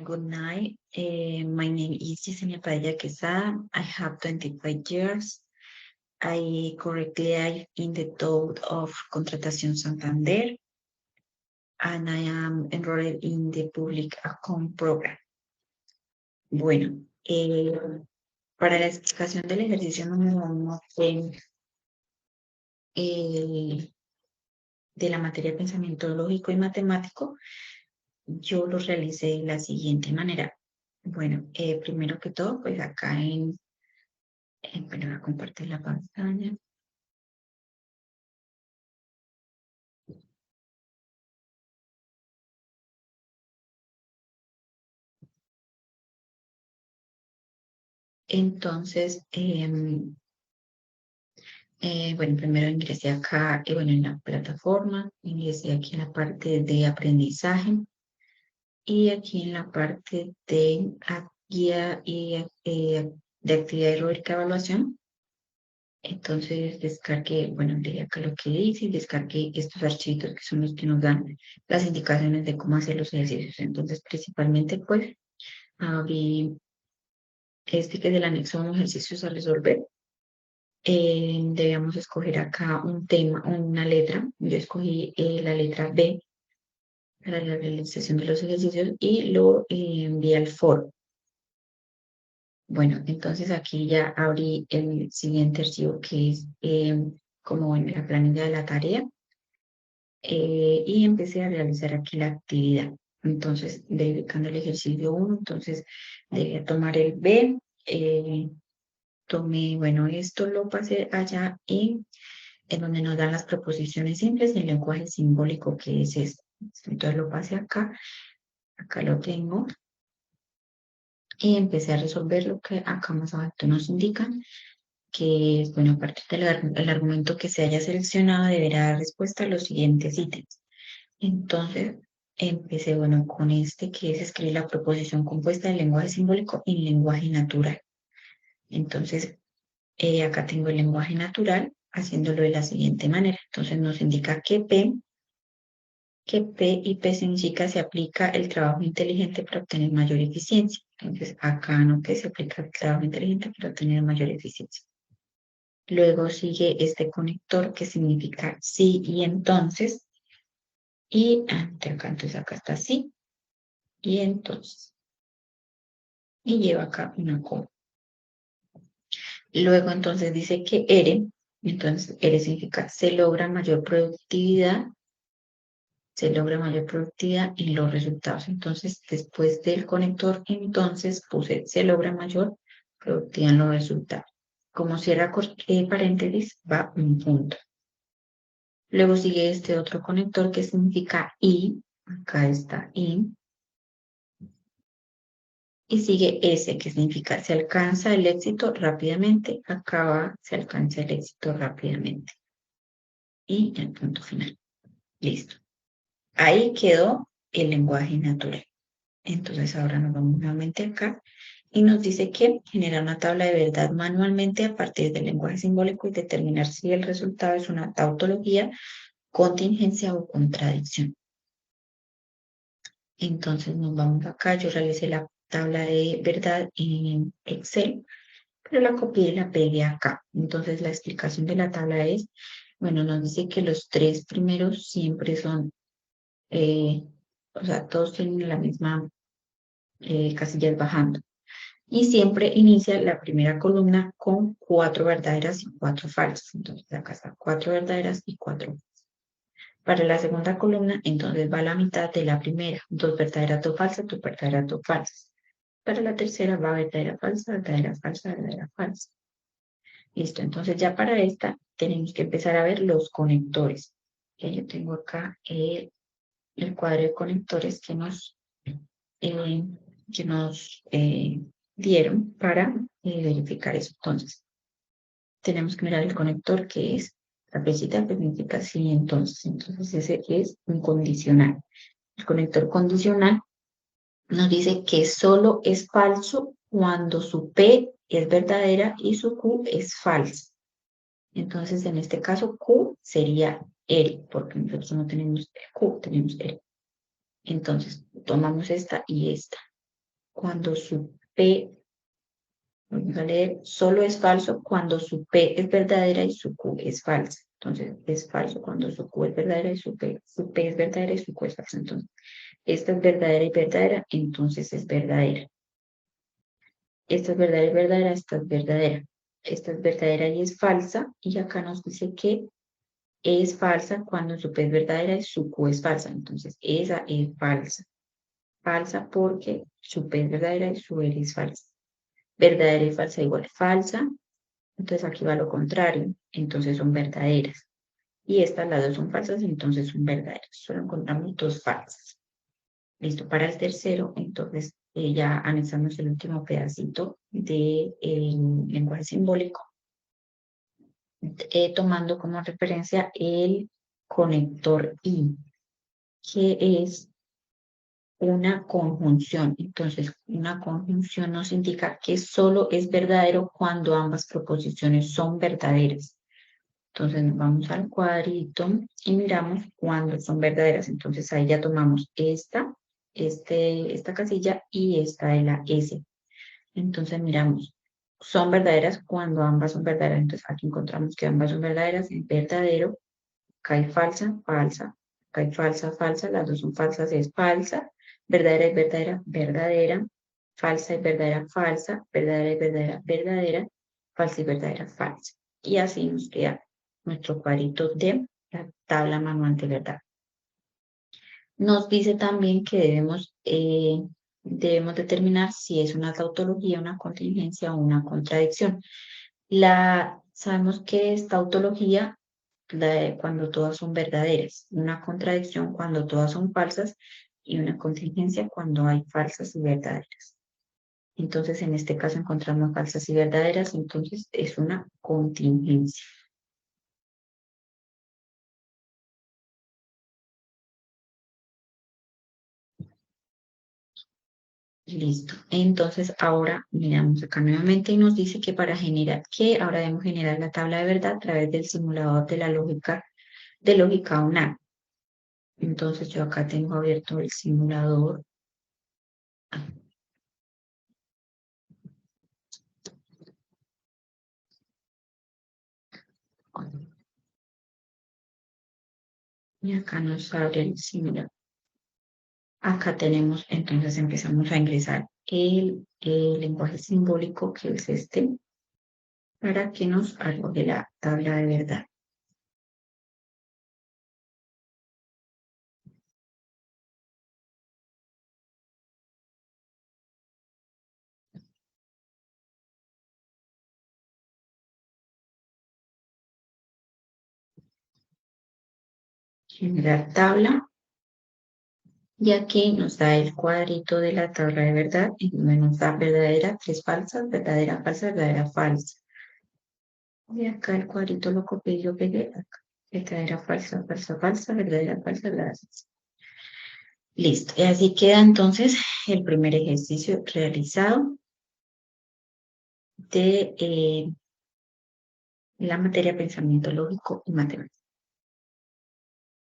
Good night. My name is Yesenia Padilla Quesada. I have 25 years. I currently am in the town of Contratación Santander, and I am enrolled in the Public Account Program. Bueno, para la explicación del ejercicio número 1 de la materia de pensamiento lógico y matemático, yo lo realicé de la siguiente manera. Bueno, primero que todo, pues acá bueno, voy a compartir la pantalla. Entonces, bueno, primero ingresé acá, bueno, en la plataforma, ingresé aquí en la parte de aprendizaje y aquí en la parte de guía y de actividad rúbrica de evaluación. Entonces descargué, bueno, leí acá lo que dice y descargué estos archivos que son los que nos dan las indicaciones de cómo hacer los ejercicios. Entonces, principalmente, pues, abrí este que es del anexo 1, ejercicios a resolver. Debíamos escoger acá un tema, una letra. Yo escogí la letra B para la realización de los ejercicios y lo envié al foro. Bueno, entonces aquí ya abrí el siguiente archivo que es como en la planilla de la tarea y empecé a realizar aquí la actividad. Entonces, dedicando el ejercicio 1, entonces debía tomar el B, tomé, bueno, esto lo pasé allá en donde nos dan las proposiciones simples y el lenguaje simbólico que es esto. Entonces lo pasé acá lo tengo y empecé a resolver lo que acá más abajo nos indican, que es, bueno, a partir del argumento que se haya seleccionado deberá dar respuesta a los siguientes ítems. Entonces empecé, bueno, con este que es escribir la proposición compuesta del lenguaje simbólico en lenguaje natural. Entonces, acá tengo el lenguaje natural haciéndolo de la siguiente manera. Entonces nos indica que P y P significa se aplica el trabajo inteligente para obtener mayor eficiencia. Entonces, acá no que se aplica el trabajo inteligente para obtener mayor eficiencia. Luego sigue este conector que significa sí y entonces. Y acá, entonces acá está sí y entonces. Y lleva acá una coma. Luego entonces dice que ERE, entonces ERE significa se logra mayor productividad en los resultados. Entonces, después del conector, entonces puse se logra mayor productividad en los resultados. Como cierra paréntesis, va un punto. Luego sigue este otro conector que significa y, acá está y sigue S, que significa se alcanza el éxito rápidamente, acá se alcanza el éxito rápidamente. Y el punto final. Listo. Ahí quedó el lenguaje natural. Entonces ahora nos vamos nuevamente acá y nos dice que generar una tabla de verdad manualmente a partir del lenguaje simbólico y determinar si el resultado es una tautología, contingencia o contradicción. Entonces nos vamos acá, yo realicé la tabla de verdad en Excel, pero la copié y la pegué acá. Entonces la explicación de la tabla es, bueno, nos dice que los tres primeros siempre son, o sea, todos tienen la misma casillas bajando. Y siempre inicia la primera columna con 4 verdaderas y 4 falsas. Entonces acá está 4 verdaderas y 4 falsas. Para la segunda columna, entonces va a la mitad de la primera. 2 verdaderas, 2 falsas, 2 verdaderas, 2 falsas. Para la tercera va verdadera, falsa, verdadera, falsa, verdadera, falsa. Listo, entonces ya para esta tenemos que empezar a ver los conectores. Yo tengo acá el cuadro de conectores que nos dieron para verificar eso. Entonces, tenemos que mirar el conector que es la flechita que significa sí, entonces. Entonces, ese es un condicional. El conector condicional nos dice que solo es falso cuando su P es verdadera y su Q es falsa. Entonces, en este caso, Q sería R, porque nosotros no tenemos Q, tenemos R. Entonces, tomamos esta y esta. cuando su P, vamos a leer, solo es falso cuando su P es verdadera y su Q es falsa. Entonces, es falso cuando su Q es verdadera y su P es verdadera y su Q es falsa. Entonces, esta es verdadera y verdadera, entonces es verdadera. Esta es verdadera y verdadera, esta es verdadera. Esta es verdadera y es falsa. Y acá nos dice que es falsa cuando su P es verdadera y su Q es falsa. Entonces, esa es falsa. Falsa porque su P es verdadera y su R es falsa. Verdadera y falsa igual falsa. Entonces, aquí va lo contrario. Entonces, son verdaderas. Y estas, las dos son falsas, entonces son verdaderas. Solo encontramos dos falsas. Listo, para el tercero, entonces ya anexamos el último pedacito del lenguaje simbólico, tomando como referencia el conector I, que es una conjunción. Entonces, una conjunción nos indica que solo es verdadero cuando ambas proposiciones son verdaderas. Entonces, nos vamos al cuadrito y miramos cuándo son verdaderas. Entonces, ahí ya tomamos esta casilla y esta de la S. Entonces, miramos, son verdaderas cuando ambas son verdaderas. Entonces, aquí encontramos que ambas son verdaderas, es verdadero, acá hay falsa, falsa, acá hay falsa, falsa, las dos son falsas, es falsa, verdadera y verdadera, verdadera, falsa y verdadera, falsa, verdadera y verdadera, verdadera, falsa y verdadera, falsa. Y así nos queda nuestro cuadrito de la tabla manual de verdad. Nos dice también que debemos determinar si es una tautología, una contingencia o una contradicción. Sabemos que es tautología cuando todas son verdaderas, una contradicción cuando todas son falsas y una contingencia cuando hay falsas y verdaderas. Entonces, en este caso encontramos falsas y verdaderas, entonces es una contingencia. Listo. Entonces, ahora miramos acá nuevamente y nos dice que para generar, que ahora debemos generar la tabla de verdad a través del simulador de la lógica, de lógica UNAM. Entonces, yo acá tengo abierto el simulador. Y acá nos abre el simulador. Acá tenemos, entonces empezamos a ingresar el lenguaje simbólico, que es este, para que nos arroje la tabla de verdad. Generar tabla. Y aquí nos da el cuadrito de la tabla de verdad, y donde nos da verdadera, tres falsas, verdadera, falsa, verdadera, falsa. Y acá el cuadrito lo copié y lo pegué acá. Verdadera, falsa, falsa, falsa, verdadera, falsa, verdadera, falsa. Listo. Y así queda entonces el primer ejercicio realizado de la materia pensamiento lógico y matemático.